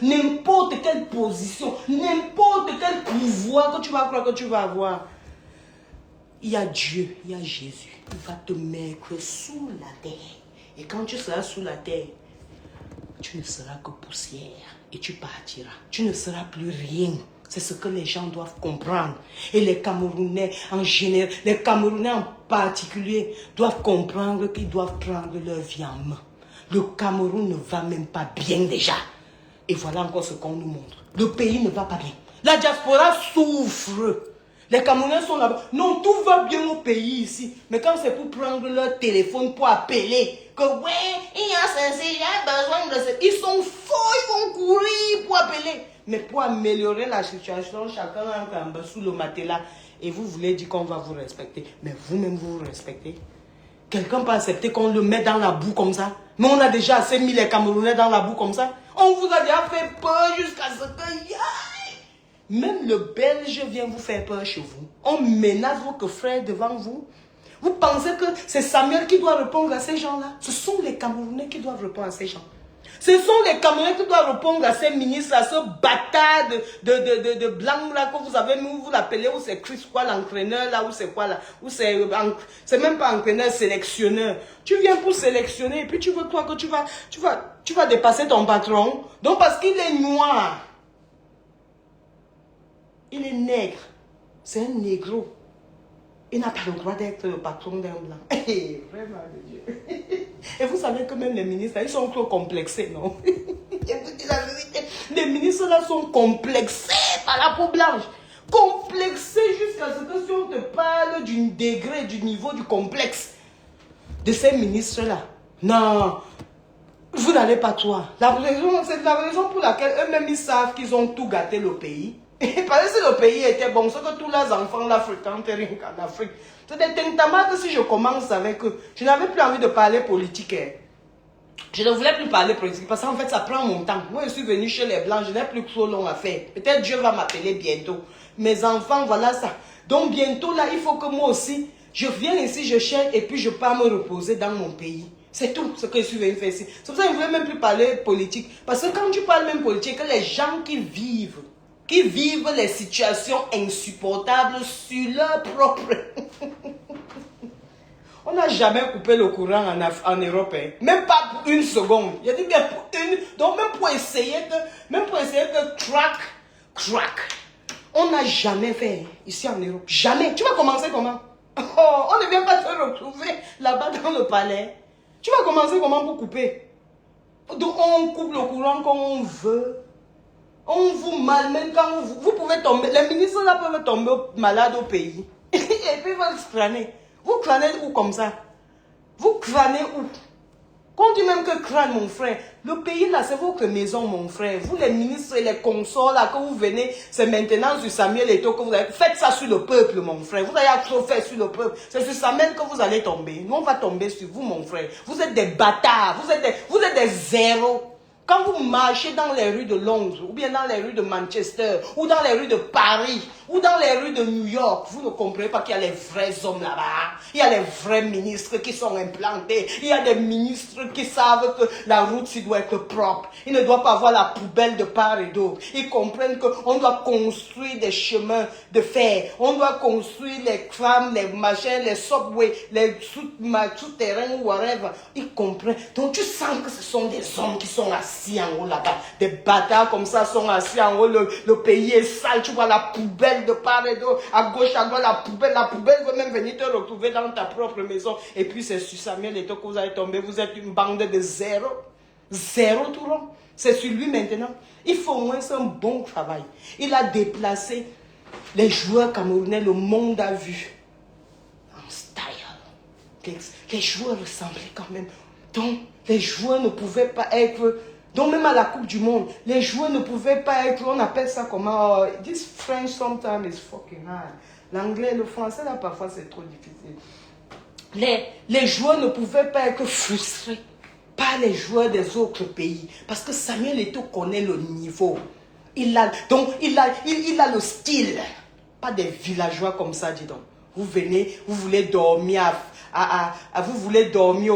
n'importe quelle position, n'importe quel pouvoir que tu vas croire que tu vas avoir, il y a Dieu, il y a Jésus. Il va te mettre sous la terre. Et quand tu seras sous la terre, tu ne seras que poussière et tu partiras. Tu ne seras plus rien. C'est ce que les gens doivent comprendre. Et les Camerounais en général, les Camerounais en particulier, doivent comprendre qu'ils doivent prendre leur vie en main. Le Cameroun ne va même pas bien déjà. Et voilà encore ce qu'on nous montre. Le pays ne va pas bien. La diaspora souffre. Les Camerounais sont là-bas. Non, tout va bien au pays ici. Mais quand c'est pour prendre leur téléphone pour appeler, que ouais, il y a ceci, j'ai besoin de ça. Ils sont faux, ils vont courir pour appeler. Mais pour améliorer la situation, chacun a un sous le matelas. Et vous voulez dire qu'on va vous respecter. Mais vous-même, vous vous respectez. Quelqu'un peut accepter qu'on le mette dans la boue comme ça. Mais on a déjà assez mis les Camerounais dans la boue comme ça. On vous a déjà fait peur jusqu'à ce que... Même le Belge vient vous faire peur chez vous. On menace votre frère devant vous. Vous pensez que c'est Samuel qui doit répondre à ces gens-là? Ce sont les Camerounais qui doivent répondre à ces gens. Ce sont les Camerounais qui doivent répondre à ces ministres, à ce bâtard de blanc là que vous avez, vous l'appelez, ou c'est Chris quoi, l'entraîneur là, ou c'est quoi là, ou c'est même pas entraîneur, sélectionneur. Tu viens pour sélectionner et puis tu veux toi que tu vas dépasser ton patron. Donc parce qu'il est noir, il est nègre, c'est un négro. Il n'a pas le droit d'être le patron d'un blanc. Vraiment, Dieu. Et vous savez que même les ministres, ils sont trop complexés, non? Je vous dis la vérité. Les ministres là sont complexés par la peau blanche. Complexés jusqu'à ce que si on te parle du degré, du niveau du complexe de ces ministres là. Non. Vous n'allez pas croire. C'est la raison pour laquelle eux-mêmes ils savent qu'ils ont tout gâté le pays. Et parce que si le pays était bon, c'est que tous leurs enfants là fréquentaient rien qu'en Afrique. C'est des tintamas que si je commence avec eux, je n'avais plus envie de parler politique. Je ne voulais plus parler politique parce qu'en fait ça prend mon temps. Moi je suis venu chez les Blancs, je n'ai plus trop long à faire. Peut-être Dieu va m'appeler bientôt. Mes enfants, voilà ça. Donc bientôt là, il faut que moi aussi, je vienne ici, je cherche et puis je pars me reposer dans mon pays. C'est tout ce que je suis venu faire ici. C'est pour ça que je ne voulais même plus parler politique. Parce que quand tu parles même politique, que les gens qui vivent les situations insupportables sur leur propre... On n'a jamais coupé le courant en Europe, hein. Même pas pour une seconde. Il a dit bien pour une... Donc même pour essayer que crack, on n'a jamais fait ici en Europe. Jamais. Tu vas commencer comment? Oh, on ne vient pas te retrouver là-bas dans le palais. Tu vas commencer comment pour couper? Donc on coupe le courant quand on veut. On vous malmène quand vous pouvez tomber. Les ministres là peuvent tomber malades au pays. Et puis ils vont se crâner. Vous crânez où comme ça? Vous crânez où? Quand on dit même que crâne, mon frère, le pays là, c'est votre maison, mon frère. Vous, les ministres et les consorts là, que vous venez, c'est maintenant sur Samuel Eto'o que vous avez... Faites ça sur le peuple, mon frère. Vous allez trop faire sur le peuple. C'est sur Samuel que vous allez tomber. Nous, on va tomber sur vous, mon frère. Vous êtes des bâtards. Vous êtes des zéros. Quand vous marchez dans les rues de Londres, ou bien dans les rues de Manchester, ou dans les rues de Paris, ou dans les rues de New York, vous ne comprenez pas qu'il y a les vrais hommes là-bas. Il y a les vrais ministres qui sont implantés. Il y a des ministres qui savent que la route doit être propre. Il ne doit pas avoir la poubelle de part et d'autre. Ils comprennent qu'on doit construire des chemins de fer. On doit construire les trams, les machins, les subways, les souterrains, whatever. Ils comprennent. Donc tu sens que ce sont des hommes qui sont assis en haut là-bas. Des bâtards comme ça sont assis en haut. Le pays est sale. Tu vois la poubelle de part et d'autre. À gauche, à droite, la poubelle veut même venir te retrouver dans ta propre maison. Et puis c'est sur Samuel Eto'o que vous allez tomber. Vous êtes une bande de zéro. Zéro tout rond. C'est sur lui maintenant. Il faut au moins un bon travail. Il a déplacé les joueurs camerounais. Le monde a vu. En style. Les joueurs ressemblaient quand même. Donc, les joueurs ne pouvaient pas être... Donc, même à la Coupe du Monde, les joueurs ne pouvaient pas être... On appelle ça comment... this French sometimes is fucking hard. L'anglais, le français, là, parfois, c'est trop difficile. Les joueurs ne pouvaient pas être frustrés par les joueurs des autres pays. Parce que Samuel Eto'o connaît le niveau. Il a le style. Pas des villageois comme ça, dis donc. Vous venez, vous voulez dormir vous voulez dormir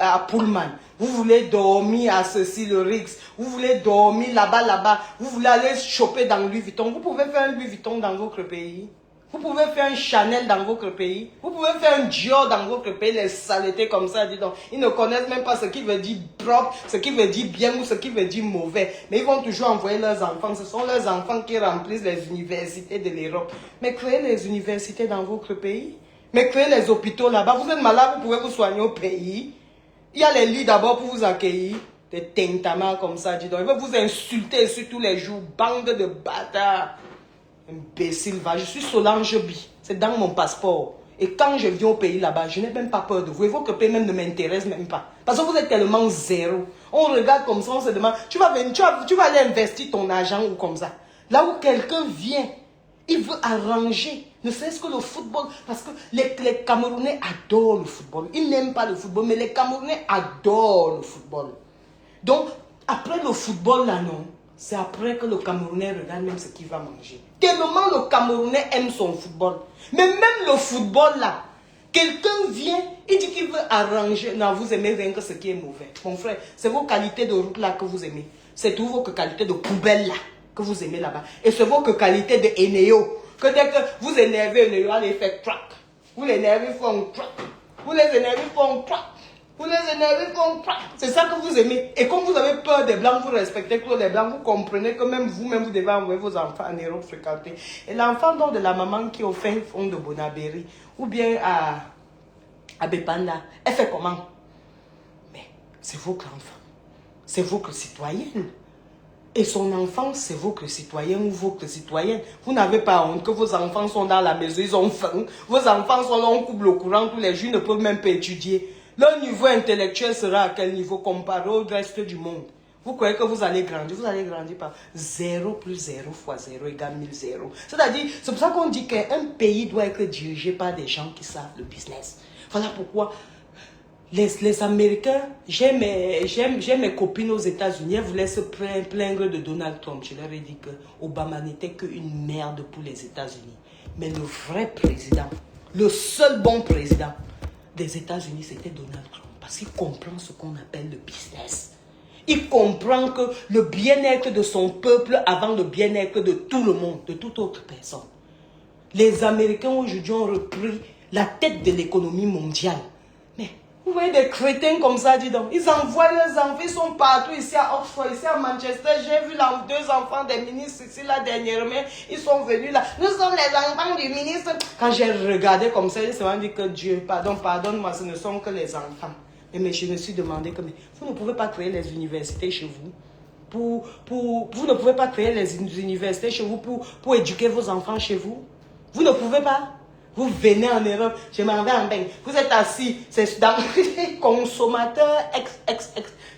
à Pullman. Vous voulez dormir à ceci, le Rix. Vous voulez dormir là-bas. Vous voulez aller choper dans Louis Vuitton. Vous pouvez faire un Louis Vuitton dans votre pays. Vous pouvez faire un Chanel dans votre pays. Vous pouvez faire un Dior dans votre pays. Les saletés comme ça, dis donc. Ils ne connaissent même pas ce qui veut dire propre, ce qui veut dire bien ou ce qui veut dire mauvais. Mais ils vont toujours envoyer leurs enfants. Ce sont leurs enfants qui remplissent les universités de l'Europe. Mais créez les universités dans votre pays. Mais créez les hôpitaux là-bas. Vous êtes malade, vous pouvez vous soigner au pays. Il y a les lits d'abord pour vous accueillir. Des tintamas comme ça, dis donc. Ils veulent vous insulter sur tous les jours. Bande de bâtards. Imbécile, va. Je suis Solange Bi. C'est dans mon passeport. Et quand je viens au pays là-bas, je n'ai même pas peur de vous. Et votre pays même ne m'intéresse même pas. Parce que vous êtes tellement zéro. On regarde comme ça, on se demande, tu vas aller investir ton argent ou comme ça. Là où quelqu'un vient, il veut arranger. Ne serait-ce que le football. Parce que les Camerounais adorent le football. Ils n'aiment pas le football, mais les Camerounais adorent le football. Donc, après le football là, non. C'est après que le Camerounais regarde même ce qu'il va manger. Tellement le Camerounais aime son football. Mais même le football là, quelqu'un vient, il dit qu'il veut arranger. Non, vous aimez rien que ce qui est mauvais. Mon frère, c'est vos qualités de route là que vous aimez. C'est toutes vos qualités de poubelle là que vous aimez là-bas. Et c'est vos qualités de Eneo. Que dès que vous énervez Eneo, allez faire crack. Vous l'énervez, font crack. Vous les énervez, font crack. Vous les énervez comme ça. C'est ça que vous aimez. Et comme vous avez peur des Blancs, vous respectez que les Blancs, vous comprenez que même vous-même, vous devez envoyer vos enfants en Europe fréquenter. Et l'enfant donc de la maman qui est au fin fond de Bonabéry, ou bien à Bepanda, elle fait comment? Mais c'est votre enfant. C'est votre citoyenne. Et son enfant, c'est votre citoyen ou votre citoyenne. Vous n'avez pas honte que vos enfants sont dans la maison, ils ont faim. Vos enfants sont là, on coupe le courant tous les jours, ils ne peuvent même pas étudier. Leur niveau intellectuel sera à quel niveau comparé au reste du monde? Vous croyez que vous allez grandir par 0 plus 0 fois 0 égale 1000. C'est-à-dire, c'est pour ça qu'on dit qu'un pays doit être dirigé par des gens qui savent le business. Voilà pourquoi les Américains, j'ai mes copines aux États-Unis, elles voulaient se plaindre de Donald Trump. Je leur ai dit que Obama n'était qu'une merde pour les États-Unis. Mais le vrai président, le seul bon président des États-Unis, c'était Donald Trump. Parce qu'il comprend ce qu'on appelle le business. Il comprend que le bien-être de son peuple avant le bien-être de tout le monde, de toute autre personne. Les Américains aujourd'hui ont repris la tête de l'économie mondiale. Mais vous voyez des crétins comme ça, dis donc. Ils envoient leurs enfants, ils sont partout, ici à Oxford, ici à Manchester. J'ai vu là, 2 enfants des ministres ici, là, dernièrement. Ils sont venus là. Nous sommes les enfants du ministre. Quand j'ai regardé comme ça, ils se dit que Dieu, pardonne-moi, ce ne sont que les enfants. Mais je me suis demandé que vous ne pouvez pas créer les universités chez vous. Vous ne pouvez pas créer les universités chez vous pour éduquer vos enfants chez vous. Vous ne pouvez pas. Vous venez en Europe, je m'en vais en bain. Vous êtes assis, c'est dans les consommateurs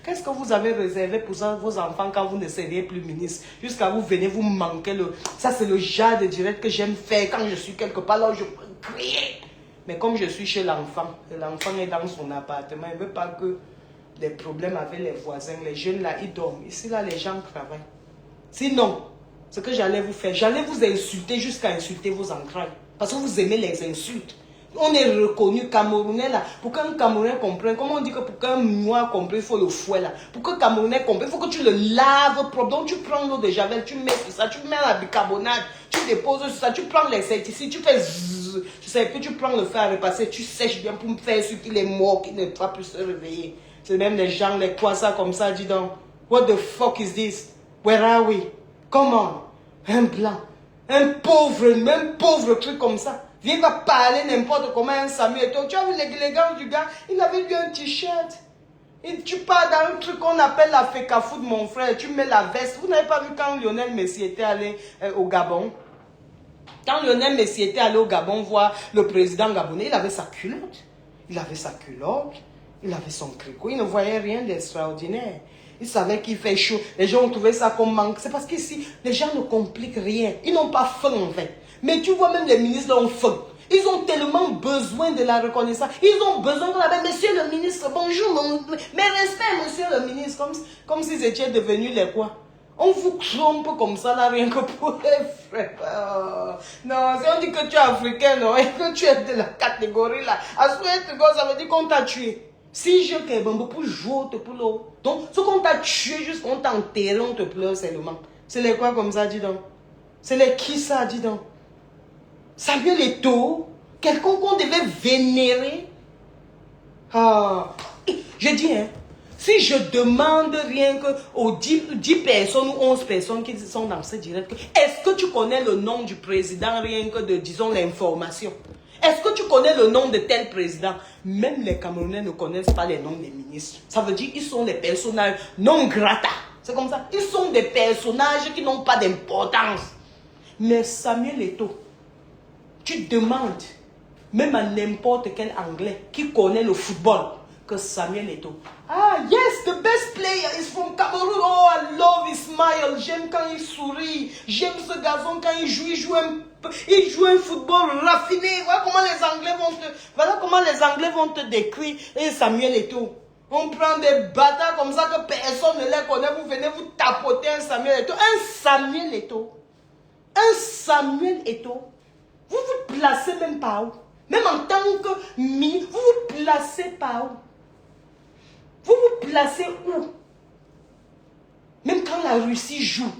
Qu'est-ce que vous avez réservé pour ça, vos enfants quand vous ne seriez plus ministre? Jusqu'à vous venez, vous manquez le... Ça, c'est le genre de direct que j'aime faire quand je suis quelque part là, je peux crier. Mais comme je suis chez l'enfant, l'enfant est dans son appartement, il ne veut pas que les problèmes avec les voisins, les jeunes là, ils dorment. Ici là, les gens travaillent. Sinon, ce que j'allais vous faire, j'allais vous insulter jusqu'à insulter vos entrailles. Parce que vous aimez les insultes. On est reconnu Camerounais là. Pour qu'un Camerounais comprenne, comme on dit que pour qu'un Noir comprenne, il faut le fouet là. Pour qu'un Camerounais comprenne, il faut que tu le laves propre. Donc tu prends l'eau de javel, tu mets sur ça, tu mets la bicarbonate, tu déposes sur ça, tu prends les insecticides, tu fais zzz, tu sais, puis tu prends le fer à repasser, tu sèches bien pour me faire sûr qu'il est mort, qu'il ne va plus se réveiller. C'est même les gens, les quoi ça comme ça, dis donc. What the fuck is this? Where are we? Come on. Un blanc. Un pauvre truc comme ça. Viens va parler n'importe comment un Samuel. Tu as vu l'élégance du gars? Il avait vu un t-shirt. Tu pars dans un truc qu'on appelle la fécafoot, mon frère. Tu mets la veste. Vous n'avez pas vu quand Lionel Messi était allé au Gabon? Quand Lionel Messi était allé au Gabon voir le président gabonais, il avait sa culotte. Il avait sa culotte. Il avait son tricot. Il ne voyait rien d'extraordinaire. Il savait qu'il fait chaud. Les gens ont trouvé ça comme manque. C'est parce qu'ici, les gens ne compliquent rien. Ils n'ont pas faim en fait. Mais tu vois, même les ministres ont faim. Ils ont tellement besoin de la reconnaissance. Ils ont besoin de la paix. Monsieur le ministre, bonjour. Mes respects, monsieur le ministre. Comme s'ils étaient devenus les quoi. On vous trompe comme ça, là, rien que pour les frères. Oh. Non, si on dit que tu es africain, non, et que tu es de la catégorie là. À ce moment, ça veut dire qu'on t'a tué. Si je t'ai bon pour jouer, te pour l'eau. Donc, ce qu'on t'a tué, juste qu'on t'a enterré, on te pleure seulement. C'est les quoi comme ça, dis donc? C'est les qui ça, dis donc? Samuel Eto'o, quelqu'un qu'on devait vénérer. Ah, je dis, hein, si je demande rien que aux 10 personnes ou 11 personnes qui sont dans ce direct, est-ce que tu connais le nom du président, rien que de, disons, l'information? Est-ce que tu connais le nom de tel président? Même les Camerounais ne connaissent pas les noms des ministres. Ça veut dire qu'ils sont des personnages non grata. C'est comme ça. Ils sont des personnages qui n'ont pas d'importance. Mais Samuel Eto'o, tu demandes, même à n'importe quel Anglais qui connaît le football, que Samuel Eto'o. Ah, yes, the best player is from Cameroon. Oh, I love his smile. J'aime quand il sourit. J'aime ce garçon quand il joue un football raffiné. Voilà comment les Anglais vont te décrire. Et Samuel Eto'o. On prend des bâtards comme ça que personne ne les connaît. Vous venez vous tapoter un Samuel Eto'o. Un Samuel Eto'o. Un Samuel Eto'o. Vous vous placez même par où? Même en tant que ministre, vous vous placez par où? Vous vous placez où? Même quand la Russie joue.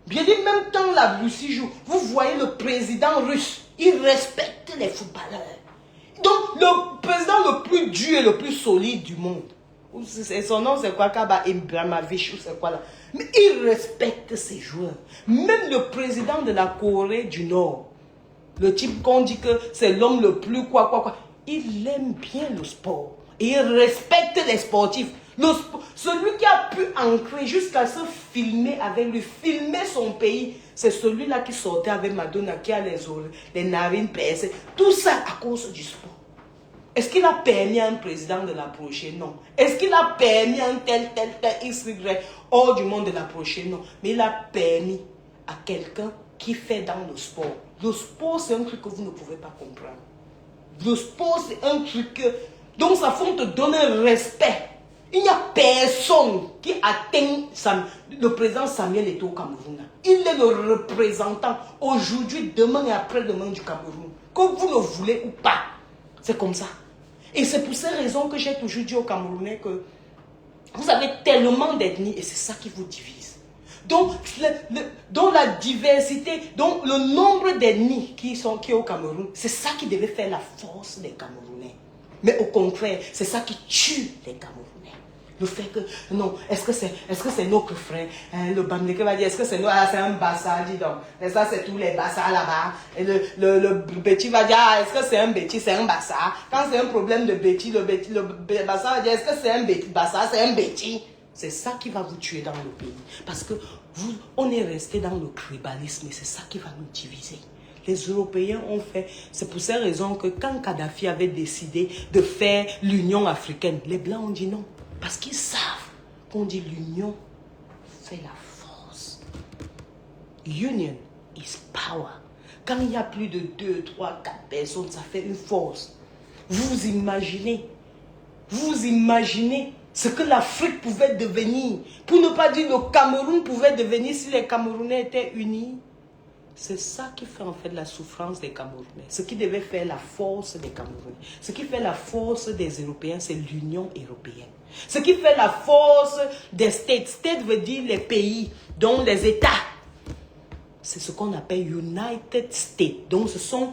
Bien dit, même quand la Russie joue, vous voyez le président russe, il respecte les footballeurs. Donc, le président le plus dur et le plus solide du monde. Son nom, c'est quoi? Kaba Ibrahimovic, ou c'est quoi là? Mais il respecte ses joueurs. Même le président de la Corée du Nord, le type qu'on dit que c'est l'homme le plus quoi. Il aime bien le sport. Et il respecte les sportifs. Celui qui a pu ancrer jusqu'à se filmer avec lui, filmer son pays, c'est celui-là qui sortait avec Madonna, qui a les narines percées. Tout ça à cause du sport. Est-ce qu'il a permis à un président de l'approcher? Non. Est-ce qu'il a permis à un tel, XY hors du monde de l'approcher? Non. Mais il a permis à quelqu'un qui fait dans le sport. Le sport, c'est un truc que vous ne pouvez pas comprendre. Le sport, c'est un truc que... Donc, ça faut te donner un respect. Il n'y a personne qui atteint le président Samuel Eto'o au Cameroun. Il est le représentant aujourd'hui, demain et après-demain du Cameroun. Que vous le voulez ou pas. C'est comme ça. Et c'est pour ces raisons que j'ai toujours dit aux Camerounais que vous avez tellement d'ethnies et c'est ça qui vous divise. Donc, la diversité, donc le nombre d'ethnies qui est au Cameroun, c'est ça qui devait faire la force des Camerounais. Mais au contraire, c'est ça qui tue les Camerounais. Le fait que, non, est-ce que c'est notre frère, hein, le Bamileke va dire, est-ce que c'est un Bassa, dis donc, et ça c'est tous les Bassa là-bas, et le Béti va dire, ah, est-ce que c'est un Béti, c'est un Bassa, quand c'est un problème de Béti, le Bassa va dire, est-ce que c'est un Béti, Bassa, c'est un Béti. C'est ça qui va vous tuer dans le pays, parce que on est resté dans le tribalisme, et c'est ça qui va nous diviser. Les Européens ont fait, c'est pour ces raisons que quand Kadhafi avait décidé de faire l'Union africaine, les Blancs ont dit non. Parce qu'ils savent qu'on dit l'union fait la force. Union is power. Quand il y a plus de 2, 3, 4 personnes, ça fait une force. Vous imaginez ce que l'Afrique pouvait devenir. Pour ne pas dire le Cameroun pouvait devenir si les Camerounais étaient unis. C'est ça qui fait en fait la souffrance des Camerounais. Ce qui devait faire la force des Camerounais. Ce qui fait la force des Européens, c'est l'Union européenne. Ce qui fait la force des States. State veut dire les pays, donc les États. C'est ce qu'on appelle United States. Donc ce sont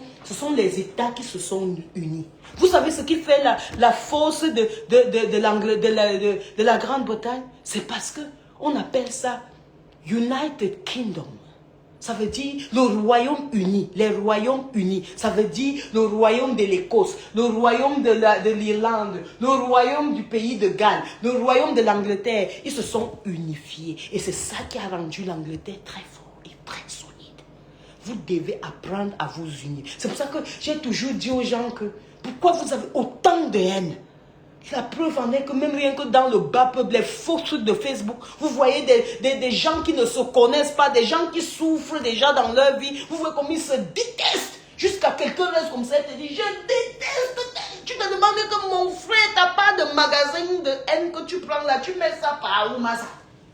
les États qui se sont unis. Vous savez ce qui fait la force de la Grande-Bretagne? C'est parce qu'on appelle ça United Kingdom. Ça veut dire le Royaume-Uni, les Royaumes-Unis. Ça veut dire le Royaume de l'Écosse, le Royaume de l'Irlande, le Royaume du pays de Galles, le Royaume de l'Angleterre. Ils se sont unifiés. Et c'est ça qui a rendu l'Angleterre très fort et très solide. Vous devez apprendre à vous unir. C'est pour ça que j'ai toujours dit aux gens que pourquoi vous avez autant de haine? La preuve en est que même rien que dans le bas peuple, les faux trucs de Facebook, vous voyez des gens qui ne se connaissent pas, des gens qui souffrent déjà dans leur vie. Vous voyez comme ils se détestent. Jusqu'à quelqu'un reste comme ça et te dit, je déteste. Tu te demandes que mon frère, t'as pas de magasin de haine que tu prends là, tu mets ça par où, ça?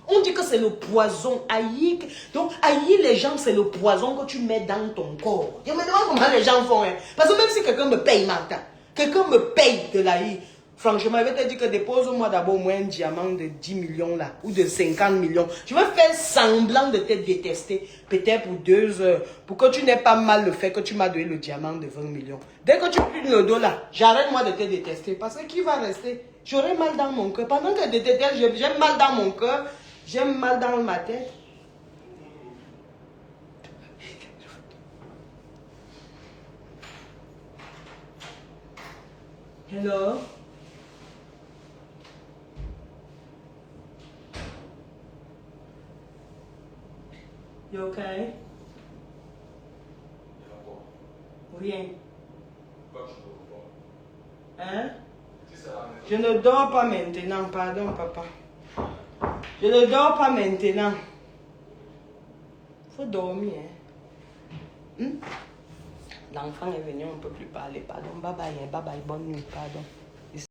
On dit que c'est le poison. Haïr. Donc, haïr les gens, c'est le poison que tu mets dans ton corps. Je me demande comment les gens font. Hein. Parce que même si quelqu'un me paye maintenant, quelqu'un me paye de l'haïr. Franchement, je vais te dire que dépose-moi d'abord au moins un diamant de 10 millions là, ou de 50 millions. Je vais faire semblant de te détester, peut-être pour 2 heures, pour que tu n'aies pas mal le fait que tu m'as donné le diamant de 20 millions. Dès que tu plies le dos là, j'arrête moi de te détester, parce que qui va rester? J'aurai mal dans mon cœur. Pendant que je déteste, j'ai mal dans mon cœur, j'ai mal dans ma tête. Hello? You okay? Rien. Hein? Je ne dors pas maintenant, pardon papa. Je ne dors pas maintenant. Faut dormir. Hein? L'enfant est venu, on ne peut plus parler. Pardon, bye bye, bonne nuit, pardon.